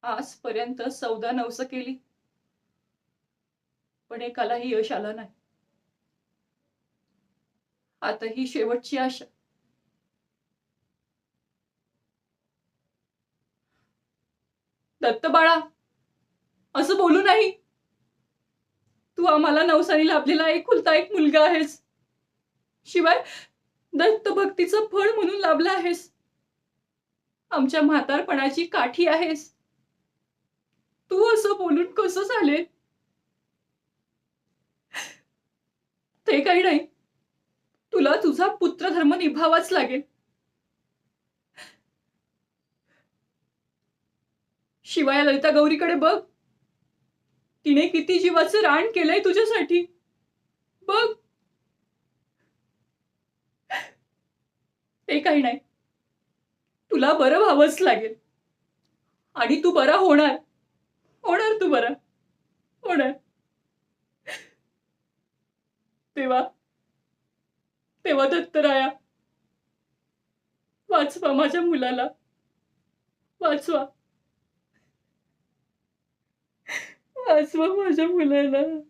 आजपर्यंत 14 नवसं केली, पण एकालाही यश आलं नाही. आता ही शेवटची आशा. दत्त बाळा, असं बोलू नाही. तू आम्हाला नवसानी लाभलेला एकुलता एक मुलगा आहेस. शिवाय दत्तभक्तीचं फळ म्हणून लाभला आहेस. आमच्या म्हातारपणाची काठी आहेस. तू असं बोलून कसं चालेल? ते काही नाही. तुला तुझा पुत्रधर्म निभावाच लागेल. शिवाय ललिता गौरीकडे बघ. तिने किती जीवाचं रान केलंय तुझ्यासाठी. बघ. ते काही नाही. तुला बरं व्हावंच लागेल. आणि तू बरा होणार. होणार तू बरा. होणार. तेव्हा तेव्हा दत्तराया, वाचवा माझ्या मुलाला. वाचवा. वाचवा माझ्या मुलाला.